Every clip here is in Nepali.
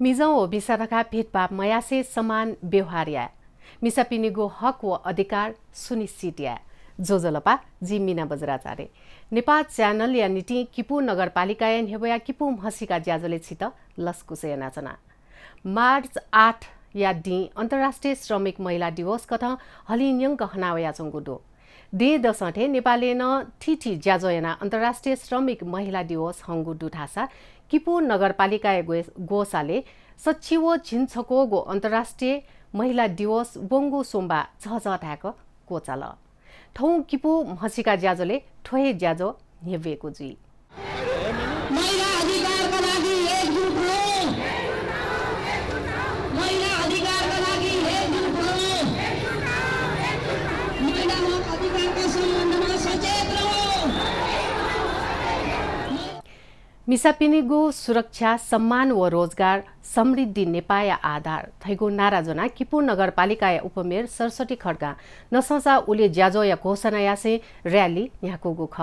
मिजौ बिसारका भेदभाव मयासे समान व्यवहार्या मिसापिनीगो हक व अधिकार सुनिश्चित जोजलपा जी मीना बजराचार्य नेपाल च्यानल या निटी किपू नगरपालिका हेबया किपू म्हासिका ज्याजले छित लस्कुसे नाचना मार्च 8 या डी अन्तर्राष्ट्रिय श्रमिक महिला दिवस कथ हलिन्यङ हनावया चंगुडो दे दसठे नेपालेन ठिठी ज्याजोयना अन्तर्राष्ट्रिय श्रमिक महिला दिवस हंगुडु ठासा किपू नगरपालिका गोसाले सचिव झिन्छको गो अन्तर्राष्ट्रिय महिला दिवस वंगु सोमबा झझठाक कोचाल ठौ किपू म्हासिका ज्याजोले ठोहे ज्याजो नेवेको जी महिला अधिकारका लागि एकजुट हौं महिला अधिकारका लागि एकजुट हौं महिला हक अधिकारका सम्बन्धमा सचेत रहौं मिसापिनीगो सुरक्षा सम्मान व रोजगार समृद्धि नेपाया आधार थैगो नाराजना किपू नगरपालिका उपमेयर 67 खड्का नससा उले ज्याजो या घोषणा यासे र्याली यहाँको गो ख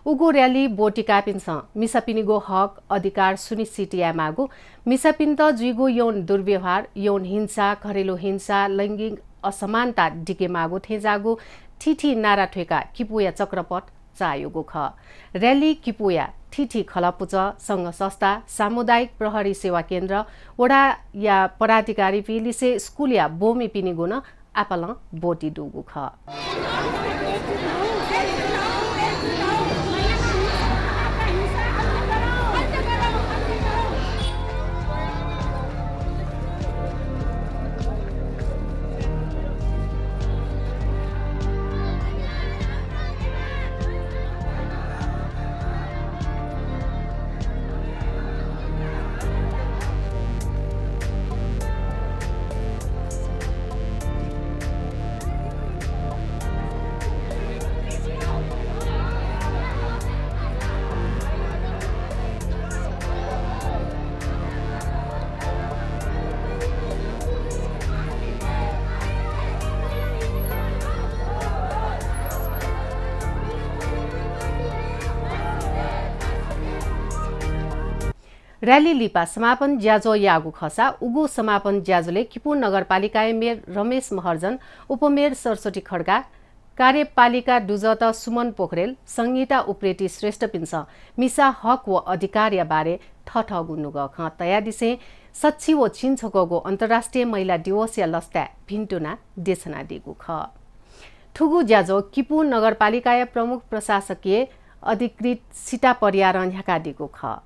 उगो र्याली बोटी कापिन्छ मिसापिनीगो हक अधिकार सुनिश्चित या मागु मिसापिन त जुइगो यौन दुर्व्यवहार यौन हिंसा घरेलु हिंसा लैंगिक असमानता डिके मागु थेजागु ठिठी नारा ठेका किपुया चक्रपट चायोगो ख र्याली किपुया ठिठी खलपुच संघ संस्था सामुदायिक प्रहरी सेवा केन्द्र वडा या पदाधिकारी पिलिसे स्कुल या बोमी पिनी गुन आपाल बोटी डुगु ख र्याली लिपा समापन ज्याजो यागु खसा उगु समापन ज्याजोले किपू नगरपालिका मेयर रमेश महर्जन उपमेयर 67 खड्का कार्यपालिका डुजत सुमन पोखरेल संगीता उप्रेती श्रेष्ठ पिन्छ मिसा हक व अधिकार या बारे ठठ गुन्नुग ख तया दिसे सच्ची व छिन्छको गो अन्तर्राष्ट्रिय महिला दिवस या लस्ता भिन्टुना देशना दिगु ख ठुगु ज्याजो किपू नगरपालिका प्रमुख प्रशासकीय अधिकृत सीता परियार ह्याका दिगु ख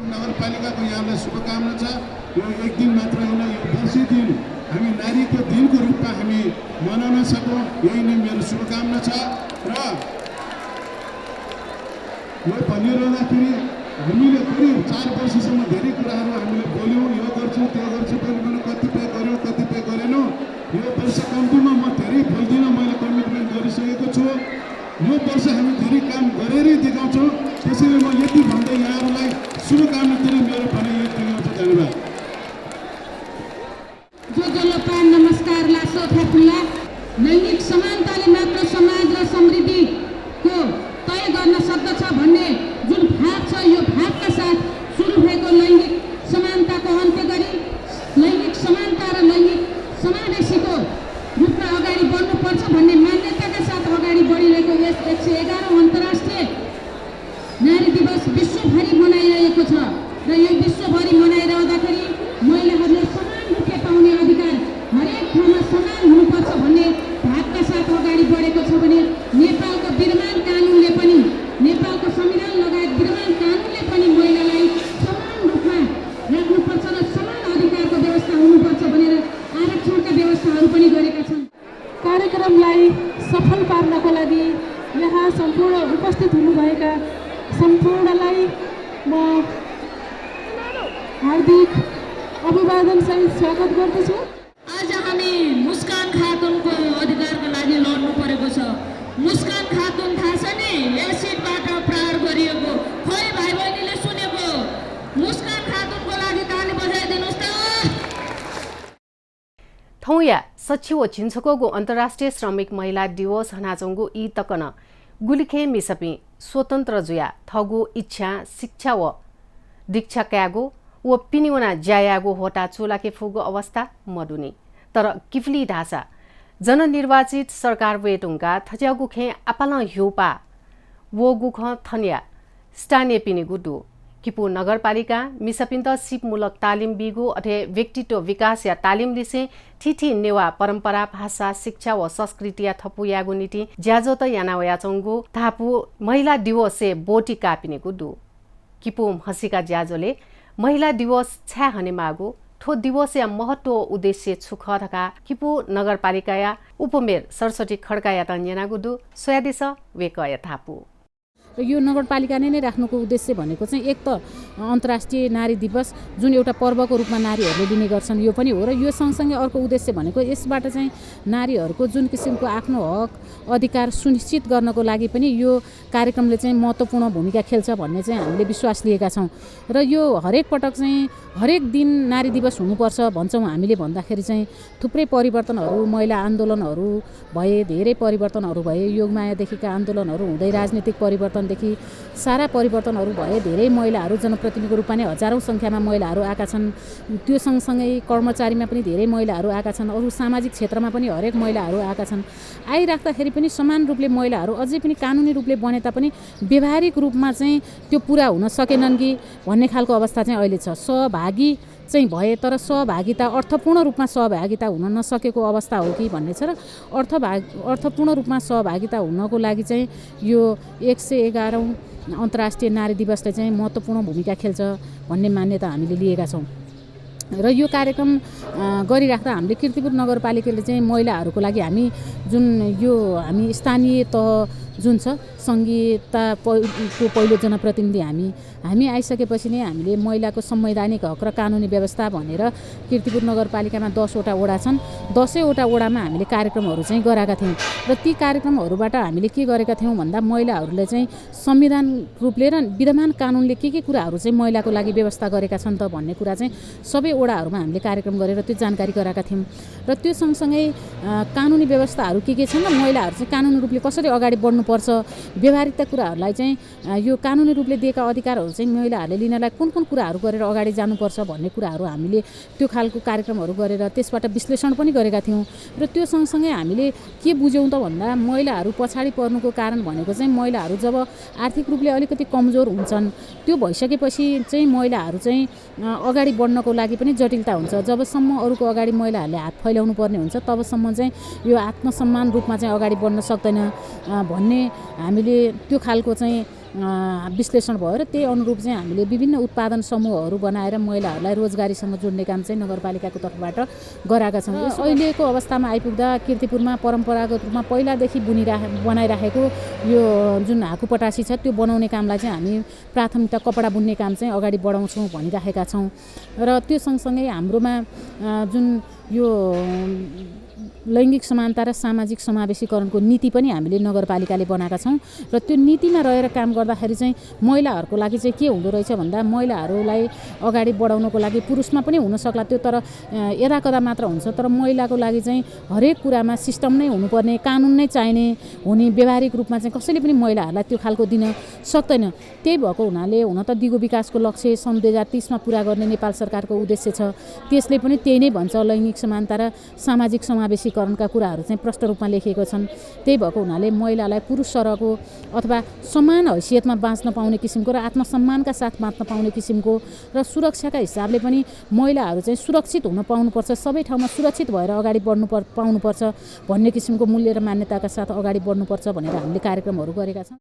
नगरपालिकाको यहाँलाई शुभकामना छ यो एक दिन मात्र होइन यो वर्षै दिन हामी नारीको दिनको रूपमा हामी मनाउन सकौँ यही नै मेरो शुभकामना छ र यो भनिरहँदाखेरि हामीले करिब 4 वर्षसम्म धेरै कुराहरू हामीले बोल्यौँ यो गर्छु त्यो गर्छु पनि कतिपय गर्यौँ कतिपय गरेनौँ यो वर्ष कम्तीमा म धेरै बोल्दिनँ मैले कमिटमेन्ट गरिसकेको छु यो वर्ष हामी धेरै काम गरेरै देखाउँछौँ त्यसैले म यति भन्दै यहाँहरूलाई शुभकामना दिने मेरो भनाइ यति दिनुहुन्छ धन्यवाद जोजलपा नमस्कार लासो थेपुला लैंगिक समानताले मात्र समाज र समृद्धिको तय गर्न सक्दछ भन्ने जुन भाव छ यो भावका साथ सुरु भएको लैंगिक समानताको अन्त्य गरी लैंगिक समानता र लैंगिक समावेशीको रूपमा अगाडि बढ्नुपर्छ भन्ने मान्यताका साथ अगाडि बढिरहेको यस 111औं अन्तर्राष्ट्रिय नारी दिवस विश्वभरि मनाइरहेको छ र यो विश्वभरि मनाइरहँदाखेरि महिलाहरूले समान रूपले पाउने अधिकार हरेक ठाउँमा समान हुनुपर्छ भन्ने भावका साथ अगाडि बढेको छ भने नेपालको विद्यमान कानुनले पनि नेपालको संविधान लगायत विद्यमान कानुनले पनि महिलालाई समान रूपमा राख्नुपर्छ र समान अधिकारको व्यवस्था हुनुपर्छ भनेर आरक्षणका व्यवस्थाहरू पनि गरेका छन्। कार्यक्रमलाई सफल पार्नको लागि यहाँ सम्पूर्ण उपस्थित हुनुभएका सम्पूर्णलाई म हार्दिक अभिवादन सहित स्वागत गर्दछु। आज हामी मुस्कान खातुनको अधिकारको लागि लड्नु परेको छ। मुस्कान खातुन थाहा छ नि एसिडबाट प्रहार गरिएको, खै भाइ बहिनीले सुनेको मुस्कान खातुन ठौया सचिव छिन्छकोगो अन्तर्राष्ट्रिय श्रमिक महिला दिवस हनाचोंगो ई तकन गुलिखे मिसपी स्वतन्त्र जुया थगो इच्छा शिक्षा व दीक्षा क्यागो व पिनिवना ज्यायागो होटा चोलाके फुगो अवस्था मडुनी तर किफली ढासा जननिर्वाचित सरकार वेटुङका थज्यागु खे आपाल ह्युपा वो गुख थन्या स्थानीय पिनिगु डु किपू नगरपालिका मिसपिन्त सिपमूलक तालिम बिगु अथे व्यक्तित्व विकास या तालिम लिसे ठिठी नेवा परम्परा भाषा शिक्षा व संस्कृति या थपु यागु नीति ज्याजो त यानावया चंगु थापु महिला दिवसे बोटी कापिनेगु डु किपू म्हासिका ज्याजोले महिला दिवस छ्या हने मागु ठो दिवस या महत्व उद्देश्य छुख थका किपू नगरपालिका या उपमेयर सरस्वती खड्का या तन्यनागु डु सोयादिस वेक या थापु यो नगरपालिका नै राख्नुको उद्देश्य भनेको चाहिँ एक त अन्तर्राष्ट्रिय नारी दिवस जुन एउटा पर्वको रूपमा नारीहरूले लिने गर्छन् यो पनि हो र यो सँगसँगै अर्को उद्देश्य भनेको यसबाट चाहिँ नारीहरूको जुन किसिमको आफ्नो हक अधिकार सुनिश्चित गर्नको लागि पनि यो कार्यक्रमले चाहिँ महत्त्वपूर्ण भूमिका खेल्छ भन्ने चाहिँ हामीले विश्वास लिएका छौँ र यो हरेक पटक चाहिँ हरेक दिन नारी दिवस हुनुपर्छ भन्छौँ हामीले भन्दाखेरि चाहिँ थुप्रै परिवर्तनहरू महिला आन्दोलनहरू भए धेरै परिवर्तनहरू भए योगमायादेखिका आन्दोलनहरू हुँदै राजनीतिक परिवर्तनदेखि सारा परिवर्तनहरू भए धेरै महिलाहरू जनप्रतिनिधिको रूपमा नै हजारौँ सङ्ख्यामा महिलाहरू आएका छन् त्यो सँगसँगै कर्मचारीमा पनि धेरै महिलाहरू आएका छन् अरू सामाजिक क्षेत्रमा पनि हरेक महिलाहरू आएका छन् आइराख्दाखेरि पनि समान रूपले महिलाहरू अझै पनि कानुनी रूपले बने तापनि व्यावहारिक रूपमा चाहिँ त्यो पुरा हुन सकेनन् कि भन्ने खालको अवस्था चाहिँ अहिले छ सहभागी चाहिँ भए तर सहभागिता अर्थपूर्ण रूपमा सहभागिता हुन नसकेको अवस्था हो कि भन्ने छ र अर्थपूर्ण रूपमा सहभागिता हुनको लागि चाहिँ यो 111औं अन्तर्राष्ट्रिय नारी दिवसले चाहिँ महत्त्वपूर्ण भूमिका खेल्छ भन्ने मान्यता हामीले लिएका छौँ र यो कार्यक्रम गरिराख्दा हामीले कीर्तिपुर नगरपालिकाले चाहिँ महिलाहरूको लागि हामी जुन यो हामी स्थानीय तह जुन छ संहिताको पहिलो जनप्रतिनिधि हामी आइसकेपछि नै हामीले महिलाको संवैधानिक हक र कानुनी व्यवस्था भनेर कीर्तिपुर नगरपालिकामा 10वटा वडा छन् 10वटा वडामा हामीले कार्यक्रमहरू चाहिँ गराएका थियौँ र ती कार्यक्रमहरूबाट हामीले के गरेका थियौँ भन्दा महिलाहरूले चाहिँ संविधान रूपले र विद्यमान कानुनले के कुराहरू चाहिँ महिलाको लागि व्यवस्था गरेका छन् त भन्ने कुरा चाहिँ सबै वडाहरूमा हामीले कार्यक्रम गरेर त्यो जानकारी गराएका थियौँ र त्यो सँगसँगै कानुनी व्यवस्थाहरू के छन् र महिलाहरू चाहिँ कानुनी रूपले कसरी अगाडि बढ्नुपर्छ व्यवहारिकता कुराहरूलाई चाहिँ यो कानुनी रूपले दिएका अधिकारहरू चाहिँ महिलाहरूले लिनलाई कुन कुराहरू गरेर अगाडि जानुपर्छ भन्ने कुराहरू हामीले त्यो खालको कार्यक्रमहरू गरेर त्यसबाट विश्लेषण पनि गरेका थियौँ र त्यो सँगसँगै हामीले के बुझ्यौँ त भन्दा महिलाहरू पछाडि पर्नुको कारण भनेको चाहिँ महिलाहरू जब आर्थिक रूपले अलिकति कमजोर हुन्छन् त्यो भइसकेपछि चाहिँ महिलाहरू चाहिँ अगाडि बढ्नको लागि पनि जटिलता हुन्छ जबसम्म अरूको अगाडि महिलाहरूले हात फैलाउनु पर्ने हुन्छ तबसम्म चाहिँ यो आत्मसम्मान रूपमा चाहिँ अगाडि बढ्न सक्दैन भन्ने हामीले त्यो खालको चाहिँ विश्लेषण भयो र त्यही अनुरूप चाहिँ हामीले विभिन्न उत्पादन समूहहरू बनाएर महिलाहरूलाई रोजगारीसँग जोड्ने काम चाहिँ नगरपालिकाको तर्फबाट गराएका छौँ अहिलेको अवस्थामा आइपुग्दा कीर्तिपुरमा परम्परागत रूपमा पहिलादेखि बनाइराखेको यो जुन हाकुपटासी छ त्यो बनाउने कामलाई चाहिँ हामी प्राथमिकता कपडा बुन्ने काम चाहिँ अगाडि बढाउँछौँ भनिराखेका छौँ र त्यो सँगसँगै हाम्रोमा जुन यो लैङ्गिक समानता र सामाजिक समावेशीकरणको नीति पनि हामीले नगरपालिकाले बनाएका छौँ र त्यो नीतिमा रहेर काम गर्दाखेरि चाहिँ महिलाहरूको लागि चाहिँ के हुँदो रहेछ भन्दा महिलाहरूलाई अगाडि बढाउनको लागि पुरुषमा पनि हुन सक्ला त्यो तर यदाकदा मात्र हुन्छ तर महिलाको लागि चाहिँ हरेक कुरामा सिस्टम नै हुनुपर्ने कानुन नै चाहिने हुने व्यावहारिक रूपमा चाहिँ कसैले पनि महिलाहरूलाई त्यो खालको दिन सक्दैन त्यही भएको हुनाले हुन त दिगो विकासको लक्ष्य सन् 2030मा पुरा गर्ने नेपाल सरकारको उद्देश्य छ त्यसले पनि त्यही नै भन्छ लैङ्गिक समानता र सामाजिक समावेशीकरणका कुराहरू चाहिँ प्रष्ट रूपमा लेखिएको छन् त्यही भएको हुनाले महिलालाई पुरुष सरहको अथवा समान हैसियतमा बाँच्न पाउने किसिमको र आत्मसम्मानका साथ बाँच्न पाउने किसिमको र सुरक्षाका हिसाबले पनि महिलाहरू चाहिँ सुरक्षित हुन पाउनुपर्छ सबै ठाउँमा सुरक्षित भएर अगाडि बढ्नु पाउनुपर्छ भन्ने किसिमको मूल्य र मान्यताका साथ अगाडि बढ्नुपर्छ भनेर हामीले कार्यक्रमहरू गरेका छौँ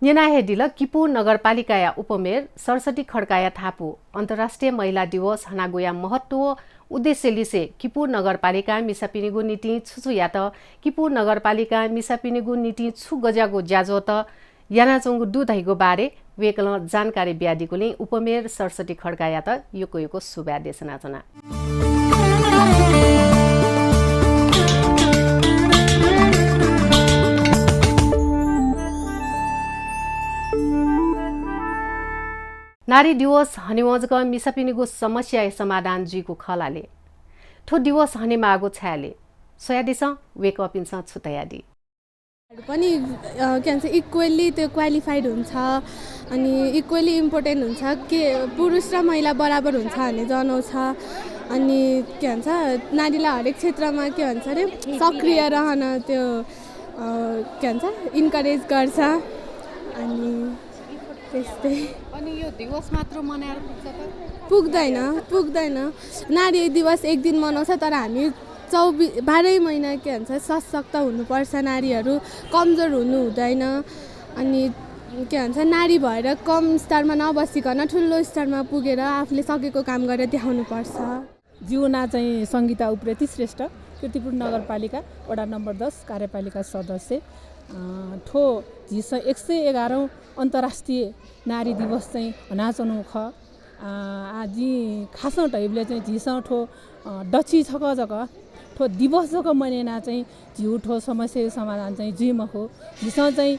न्यनाहेडिल किपू नगरपालिकाया उपमेयर सरस्वती खड्काया थापू अन्तर्राष्ट्रिय महिला दिवस हनागोया महत्व उद्देश्य लिसे किपू नगरपालिका मिसापिनिगु नीति छुछु या त किपू नगरपालिका मिसापिनिगु नीति छु गजागो ज्याजो त यानाचोंगु दुधैगो बारे वेकल जानकारी ब्यादिकोले उपमेयर सरस्वती खड्काया त योको सुब्या देशनाचना नारी दिवस हनिवजक मिसापिनिगु समस्या समाधान जीको खलाले ठो दिवस हने मागो छाले सोयादिस वेक अप इन्स छुतयादी पनि के भन्छ इक्वली त्यो क्वालिफाइड हुन्छ अनि इक्वली इम्पोर्टेन्ट हुन्छ के पुरुष र महिला बराबर हुन्छ भन्ने जनाउँछ अनि के भन्छ नारीलाई हरेक क्षेत्रमा के भन्छ अरे सक्रिय रहन त्यो के भन्छ इन्करेज गर्छ अनि त्यस्तै अनि यो दिवस मात्र मनाएर पुग्दैन नारी दिवस एक दिन मनाउँछ तर हामी 12 महिना के भन्छ सशक्त हुनुपर्छ नारीहरू कमजोर हुनु हुँदैन अनि के भन्छ नारी भएर कम स्तरमा नबसिकन ठुलो स्तरमा पुगेर आफूले सकेको काम गरेर देखाउनुपर्छ। जीवना चाहिँ सङ्गीता उप्रेती श्रेष्ठ कीर्तिपुर नगरपालिका वडा नम्बर 10 कार्यपालिका सदस्य ठो झिस 111औं अन्तर्राष्ट्रिय नारी दिवस चाहिँ हनाचनु ख आजि खासौँ टाइपले चाहिँ झिस ठो डची छक जक ठो दिवस जक मनेना चाहिँ झिउ ठो समस्या समाधान चाहिँ जिम हो झिस चाहिँ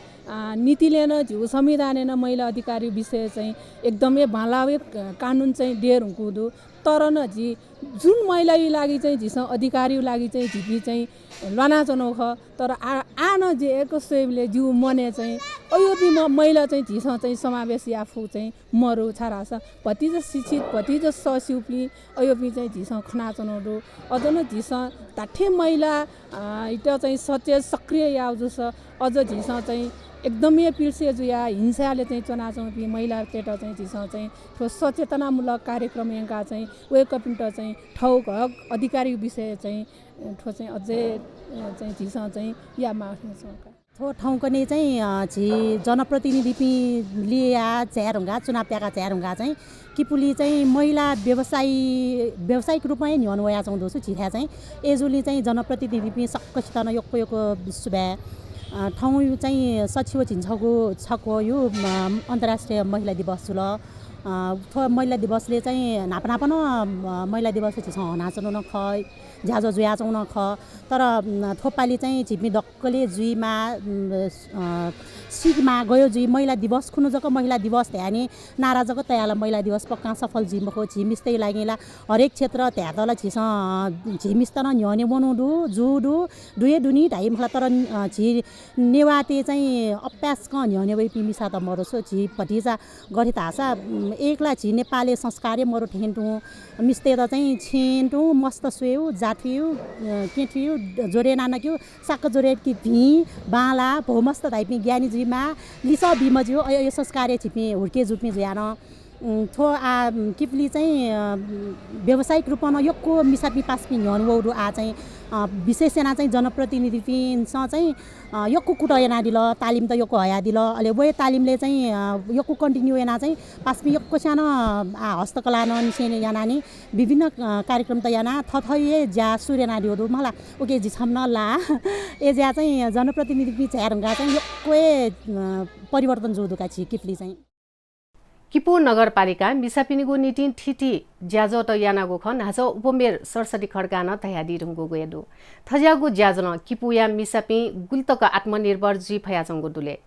नीतिले न झिउ संविधान न महिला अधिकारी विषय चाहिँ एकदमै भालावे कानुन चाहिँ डेर हुँकुदो तर न झि जुन महिलाई लागि चाहिँ झिस अधिकारी लागि चाहिँ झिपी चाहिँ लना चनौख तर आन जे एको सेवले जिउ मने चाहिँ अयोपी महिला चाहिँ झिस चाहिँ समावेशी आफू चाहिँ मरु छारास भतिज शिक्षित भतिज ससिउपी अयोपी चाहिँ झिस खना चनौडो अझ न झिस ताठे महिला इट चाहिँ सचेत सक्रिय याउजुस अझ झिस चाहिँ एकदमै पिल्से जुया हिंसाले चाहिँ चनाचौपी महिला पेट चाहिँ झिस चाहिँ ठो सचेतनामूलक कार्यक्रम यहाँका चाहिँ वेकअपिन्ट चाहिँ ठाउँ हक अधिकारी विषय चाहिँ ठो चाहिँ अझै चाहिँ झिस चाहिँ या मार्छ थो ठाउँको नै चाहिँ झि जनप्रतिनिधि पि लिया च्यारुङ्गा चुनाव प्याका च्यारुङ्गा चाहिँ किपुली चाहिँ महिला व्यावसायिक रूपमै न्यौन वया चाउँदो छु छिठ्या चाहिँ एजुली चाहिँ जनप्रतिनिधि पि सक्कसित न योको सुबा ठाउँ चाहिँ सचिव छिन्छको छको यो अन्तर्राष्ट्रिय महिला दिवस छु ल महिला दिवसले चाहिँ नापनापन महिला दिवस छिस नाच्नु न ख झ्याजो जुयाचौँ न ख तर थोपाली चाहिँ झिप्मी डक्कले जुईमा सिगमा गयो जुई महिला दिवस खुनु जक महिला दिवस त्यानी नारा जक तयाला महिला दिवस पक्का सफल झिमको झिमिस्तै लागेला हरेक क्षेत्र त्या तल छिस झिमिस्त न न्यने बनाउडु जुडु दुए दुनी ढाई मला तर झि नेवाते चाहिँ अभ्यास क न्यने वै पिमिसा त मरोसो झि पटिजा गरे तासा एकला झि नेपाली संस्कारे मरो ठेन्टु मिस्ते त चाहिँ छेन्टु मस्त सुयौ जाठियो केठियो जोरे नानक्यो साक जोरे कि भी बाला भौमस्त धाइपी ज्ञानी जुइमा लिस बिमज्यो अय संस्कारे छिपी हुर्के जुप्मी जुयान थो किपली चाहिँ व्यावसायिक रूपमा यक्को मिसापी पासपी न्यनवौरु चाहिँ विशेष सेना चाहिँ जनप्रतिनिधि पिनसँग चाहिँ यक्को कुटयना दिल तालिम त यक्को हया दिल अहिले वे तालिमले चाहिँ यक्को कन्टिन्यू एना चाहिँ पासपी यक्को सानो हस्तकला निसेने याना नि विभिन्न कार्यक्रम त याना थथये ज्या सूर्यना दियो मलाई ओके जी छम न ला ए ज्या चाहिँ जनप्रतिनिधि पि च्यारुङ्गा चाहिँ यक्को परिवर्तन जोदुका छि किपली चाहिँ किपू नगरपालिका मिसापिनीगो निटिन ठिटी ज्याजो त यानागो खन हाजो उपमेर सरसटी खड्कान तयादी रुङ्गो गएदु थज्यागु ज्याजन किपू या मिसापी गुल्तक आत्मनिर्भर जी फयाजंगो दुले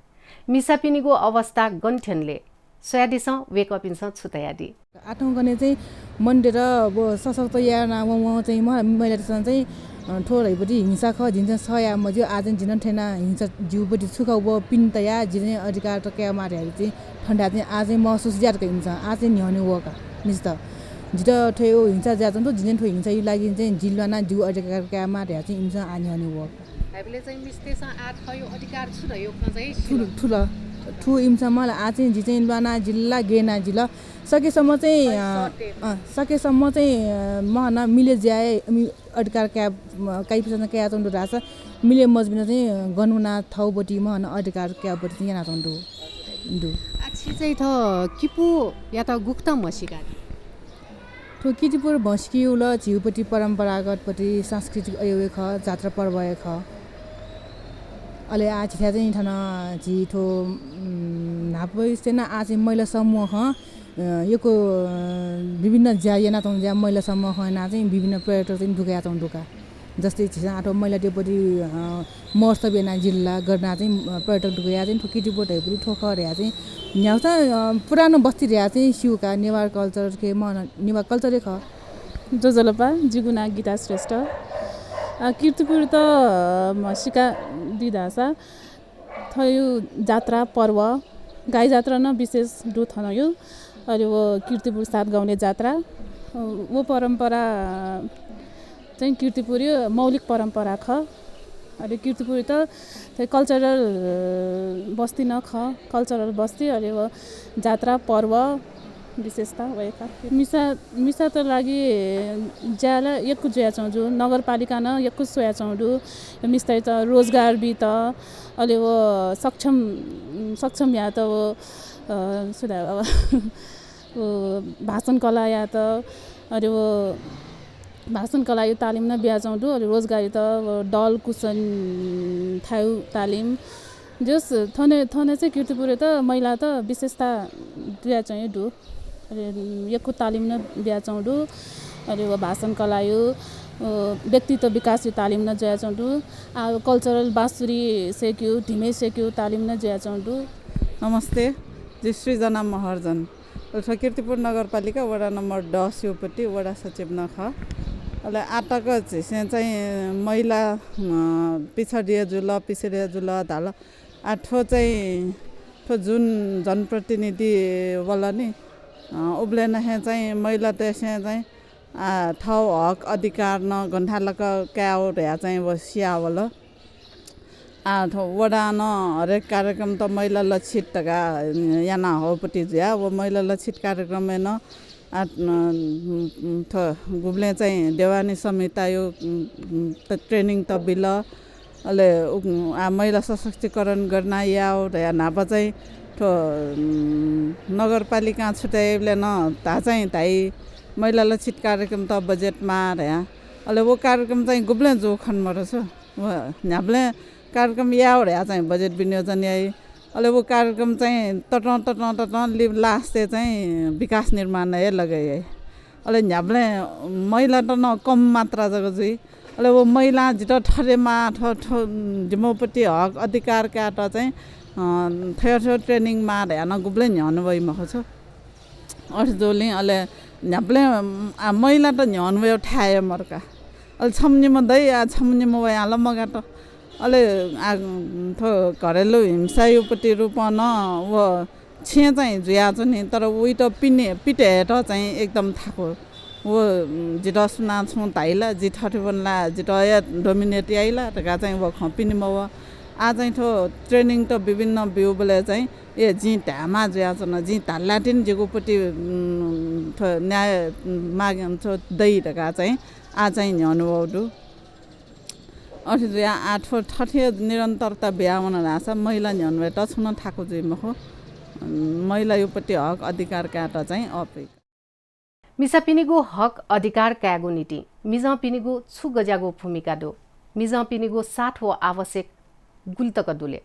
मिसापिनीगो अवस्था गन्ठेनले सोयादिस वेकअप इन्स छुतयादी आठौँ गने चाहिँ मन्डेर अब सशक्त याना म चाहिँ महिलासँग चाहिँ ठोरैपट्टि हिंसा ख झिन्छ सया मज्यो आज झिन ठेना हिंसा जिउपट्टि सुखाउ ब पिन्तया झिने अधिकार त क्या मारेहरू चाहिँ ठन्डा चाहिँ आजै महसुस ज्यादको हिंसा आजै न्याउने वका निस्त झिट ठयो हिंसा ज्याद त झिन ठो हिंसा यो लागि चाहिँ जिल्लाना जिउ अधिकार क्या मारेहरू चाहिँ हिंसा आन्याउने वका हामीले चाहिँ मिस्तेसँग आठ खयो अधिकार छु र यो चाहिँ ठुलो ठु इम्सा मलाई आज चाहिँ झिचै लाना जिल्ला गेना जिल्ला सकेसम्म चाहिँ महना मिले ज्याए अधिकार क्या काहीसँग क्या चन्डो राछ मिले मजबिन चाहिँ गनुना ठाउँबटी महना अधिकार क्याबटी चाहिँ यहाँ चन्डो दु आछि चाहिँ थ किपू या त गुक्त मसिका ठो किटिपुर भस्की उल झिउपट्टि परम्परागतपट्टि सांस्कृतिक अयो ख जात्रा पर्व ख अहिले आज चाहिँ ठन झिठो नापै सेना आज महिला समूह योको विभिन्न ज्याना त ज्या महिला समूह ना चाहिँ विभिन्न पर्यटक चाहिँ ढुका त ढुका जस्तै छिसा आठो महिला टेपटी महोत्सव बेना जिल्ला गर्न चाहिँ पर्यटक ढुका चाहिँ ठुकी टिपोटहरू ठोकर या चाहिँ न्याउसा पुरानो बस्ती र्या चाहिँ सिउका नेवार कल्चर के नेवार कल्चरै ख जोजलपा जिगुना गीता श्रेष्ठ कीर्तिपुर त म्हसिका दिदासा थयो जात्रा पर्व गाई जात्रा न विशेष डु थनयो अरे वो कीर्तिपुर सात गाउँले जात्रा वो परम्परा चाहिँ कीर्तिपुरी मौलिक परम्परा ख अरे कीर्तिपुर त कल्चरल बस्ती न ख कल्चरल बस्ती अरे वो जात्रा पर्व विशेषता भएका मिसा त लागि ज्याला एकु ज्या चौजु नगरपालिका न एकु सोया चौडु मिस्tai त रोजगार बि त अहिले वो सक्षम या त वो सुधा वो भाषण कला या त अरे वो भाषण कला यो तालिम न बिहा चौडु अरे रोजगारी त डल कुसन थाउ तालिम जस थने चाहिँ कीर्तिपुर त महिला त विशेषता बिहा चाहिँ डु अरे यको तालिम न बिहा चौडु अरे वो भाषण कला यो व्यक्तित्व विकास यो तालिम न जया चौडु कल्चरल बाँसुरी सेक्यो ढिमे सेक्यो तालिम न जया चौडु। नमस्ते सृजना महर्जन कीर्तिपुर नगरपालिका वडा नम्बर 10 योपट्टि वडा सचिव नख अहिले आटक चाहिँ महिला पिछडिया जुल धाल आठो चाहिँ ठो जुन जनप्रतिनिधि वाला नि उब्ले नहे चाहिँ महिला त्यसै चाहिँ ठाउँ हक अधिकार न गन्ठालक क्याउ ढ्या चाहिँ वसिया वाला वडा न हरेक कार्यक्रम त महिला लक्षित टका याना होपट्टि ज्या वो महिला लक्षित कार्यक्रम न गुब्ले चाहिँ देवानी संहिता यो ट्रेनिङ त बिल अहिले महिला सशक्तिकरण गर्न या नापा चाहिँ ठो नगरपालिका छुट्याइले न ता चाहिँ ताई महिला लक्षित कार्यक्रम त बजेटमा रह्या अहिले वो कार्यक्रम चाहिँ गुब्ले जोखनमा रहेछ न्याब्ले कार्यक्रम या रह्या चाहिँ बजेट विनियोजन याई अहिले वो कार्यक्रम चाहिँ तट लास्टे चाहिँ विकास निर्माण है लगाए अहिले न्याब्ले महिला त न कम मात्रा जग्गा चाहिँ अहिले वो महिला जितो ठरेमा जिम्मोपट्टि हक अधिकार क्याट चाहिँ थयो ट्रेनिङमा ध्यान गुब्ले न्याउनु भइमा छ अर्जोले अहिले न्याब्ले महिला त न्याउनु भयो ठाए मर्का अहिले छम्नीमा दै छम्नीमा भयो हाल मगा त अहिले घरेलु हिंसा योपट्टि रूपमा न वो छे चाहिँ जुया छ नि तर उही त पिटे हेट चाहिँ एकदम थाको वो जिट सुना छौँ ताइला जिठरी बनला जिट या डोमिनेट आइला टका चाहिँ वो खपिनी म आ चाहिँ ठो ट्रेनिङ त विभिन्न बिउ बोले चाहिँ ए जी ढामा जुया छ न जी तालाटिन जेकोपट्टि न्याय माग दै टका चाहिँ आ चाहिँ न्याउनु अठे जुया आठो ठठे निरन्तरता बिहा हुन राछ महिला न्याउनु त छुन थाको जुइमा हो महिला योपट्टि हक अधिकार काट चाहिँ अपे मिसा पिनिगो हक अधिकार क्यागो नीति मिजा पिनिगो छु गजागो भूमिका दो मिजा पिनिगो साथ हो आवश्यक गुल्तक दुले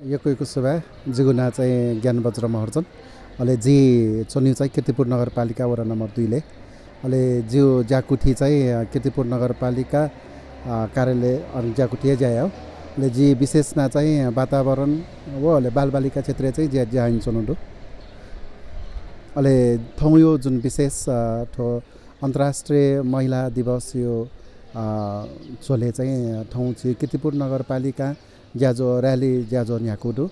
यको सभा जिगुना चाहिँ ज्ञान वज्र महर्जन अहिले जी चोन्यु चाहिँ कीर्तिपुर नगरपालिका वडा नम्बर 2 ले अहिले जिउ जाकुठी चाहिँ कीर्तिपुर नगरपालिका कार्यालय जाकुठी जायो ले जी विशेषमा चाहिँ वातावरण वो अहिले बालबालिका क्षेत्र चाहिँ ज्याइन चोनुडो अहिले ठाउँ यो जुन विशेष ठो अन्तर्राष्ट्रिय महिला दिवस यो चोले चाहिँ ठाउँ चाहिँ कीर्तिपुर नगरपालिका ज्याजो र्याली ज्याजो न्याकुडु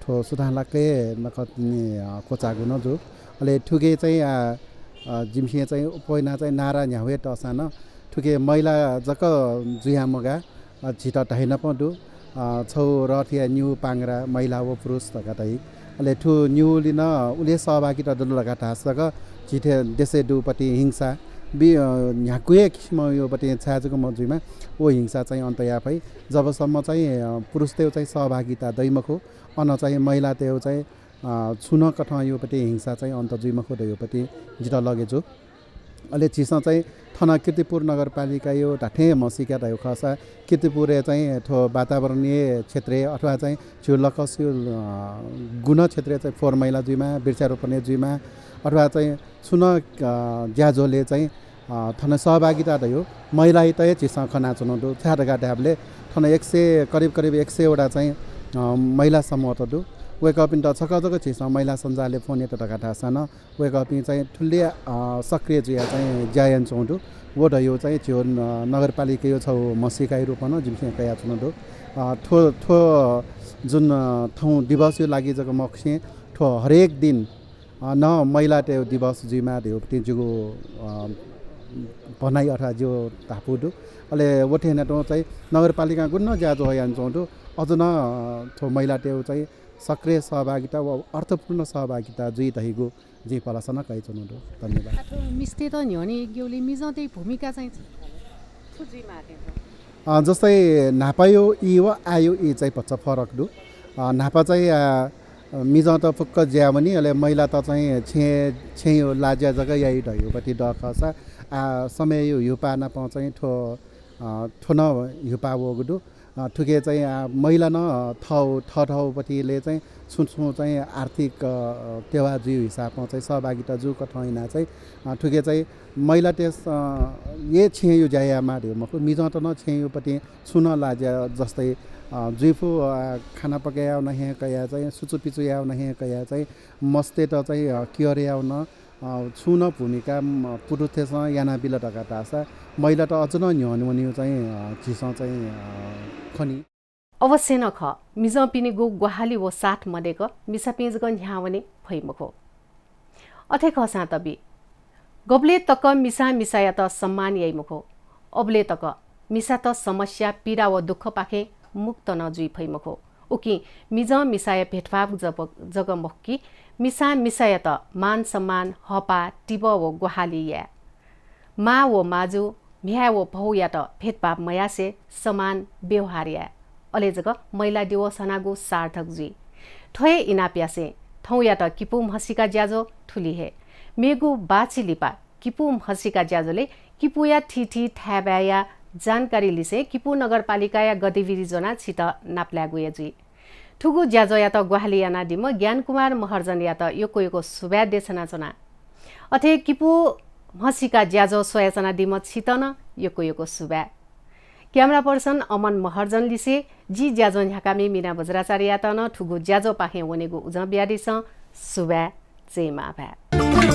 ठो सुधालाकै नकत्नी कोचागु न जो अहिले ठुके चाहिँ जिम्सिए चाहिँ पहिना चाहिँ नारा न्यावे टसान ठुके महिला जक जुया मगा छिटा ढाइन पडु छौ रथिया न्यू पाङ्रा महिला व पुरुष तकाtai अहिले ठु न्यू लिन उले सहभागिता दलु लगाटा सक छिटे देशे दुपट्टि हिंसा बि न्याकुए किसिम योपट्टि छाजुको मजुमा ओ हिंसा चाहिँ अन्त याफै जबसम्म चाहिँ पुरुष त्यो चाहिँ सहभागिता दैमखो अन चाहिँ महिला त्यो चाहिँ छुन कठ योपट्टि हिंसा चाहिँ अन्त जुइमखो योपट्टि जित लगेछु अहिले चिसमा चाहिँ थना कीर्तिपुर नगरपालिका यो ढाठे मसिका रह्यो खसा कीर्तिपुर चाहिँ ठो वातावरणीय क्षेत्र अथवा चाहिँ छिउलकस यो गुण क्षेत्र चाहिँ फोहोर मैला जुइमा वृक्षारोपण जुइमा अथवा चाहिँ छुन ज्याजोले चाहिँ थन सहभागिता रह्यो महिला तय चिसमा खना चुनाउ छाडगा ढ्याबले थन 100 करिब 100 वटा चाहिँ महिला समूह तदु वेकअपिङ त छकजक छिस महिला सञ्जालले फोन एत टकाटा सान वेकअपिङ चाहिँ ठुल्ले सक्रिय जुया चाहिँ ज्यायन चौँडु वो ढयो चाहिँ छियो नगरपालिका यो छ मसिकाइ रूपमा जिमसे कया चुनदो ठो ठो जुन ठाउँ दिवस यो लागि जग मक्से ठो हरेक दिन न महिला त्यो दिवस जिमा त्यो जुगो भनाइ अथवा जो तापुडु अहिले वठे नेटो चाहिँ नगरपालिका गुन्न ज्याजो हयान चौँडु अझ न थो महिला त्यो चाहिँ सक्रिय सहभागिता वा अर्थपूर्ण सहभागिता जुइ तहिगो जी पलासन कहि चुनदु धन्यवाद मिस्ते त न्योनी ग्योले मिजो त्यही भूमिका चाहिँ जस्तै नापायो इ वा आयो इ चाहिँ पच्च फरक दु नापा चाहिँ मिज त फुक्क ज्या पनि अहिले महिला त चाहिँ छे यो लाज्या जग्गा यही ढयो कति डखसा समय यो हिउपा न चाहिँ ठो न हिउपा वगुडु ठुके चाहिँ महिला न ठाउँपट्टिले चाहिँ छुछु चाहिँ आर्थिक टेवा जिउ हिसाबमा चाहिँ सहभागिता जु कठैना चाहिँ ठुके चाहिँ महिला त्यस ये छे यो जायामा ढ्यो मको मिज त न छे योपट्टि छुन लाज्या जस्तै जुइफु खाना पकाया नहे कया चाहिँ सुचुपिचु याउ नहे कया चाहिँ मस्ते त चाहिँ क्योर याउ न छुन भूमिका पुरुषसँग याना बिल टका टासा महिला त अझ न न्यनु चाहिँ झिस चाहिँ खनि अवश्य न ख मिज पिनी गो गुहाली वो साथ मदेक मिसा पिज ग न्यावने फैमखो अथे खसा तबी गबले तक मिसा मिसाया त सम्मान यही मुखो अबले तक मिसा त समस्या पीडा व दुःख पाखे मुक्त न जुई फैमखो उकी मिज मिसाया भेटभाव जग मक्की मिसा मिसाया त मान सम्मान हपा टिब वो गुहाली या मा वो माजु म्या वो भौ या त भेटभाव मयासे समान व्यवहार या अले जग महिला दिवस हनागु सार्थक जुई ठोए इनाप्यासे ठौ या त किपू म्हासिका ज्याजो ठुली हे मेगु बाची लिपा किपू म्हासिका ज्याजोले किपुया ठिठी ठ्याब्याया जानकारी लिसे किपू नगरपालिका या गतिविधि जना छित नाप्ल्यागु जुई ठुगु ज्याजो या त गुहाली याना दिम ज्ञान कुमार महर्जन या त योको सुब्या देशना चना अथे किपू म्हासिका ज्याजो सोयाचना दिम छितन योको सुब्या क्यामेरा पर्सन अमन महर्जन लिसे जी ज्याजो ह्याकामी मिना बज्राचार्य या त न ठुगु ज्याजो पाखे वनेगु उज ब्याडिस सुब्या जेमा भ्या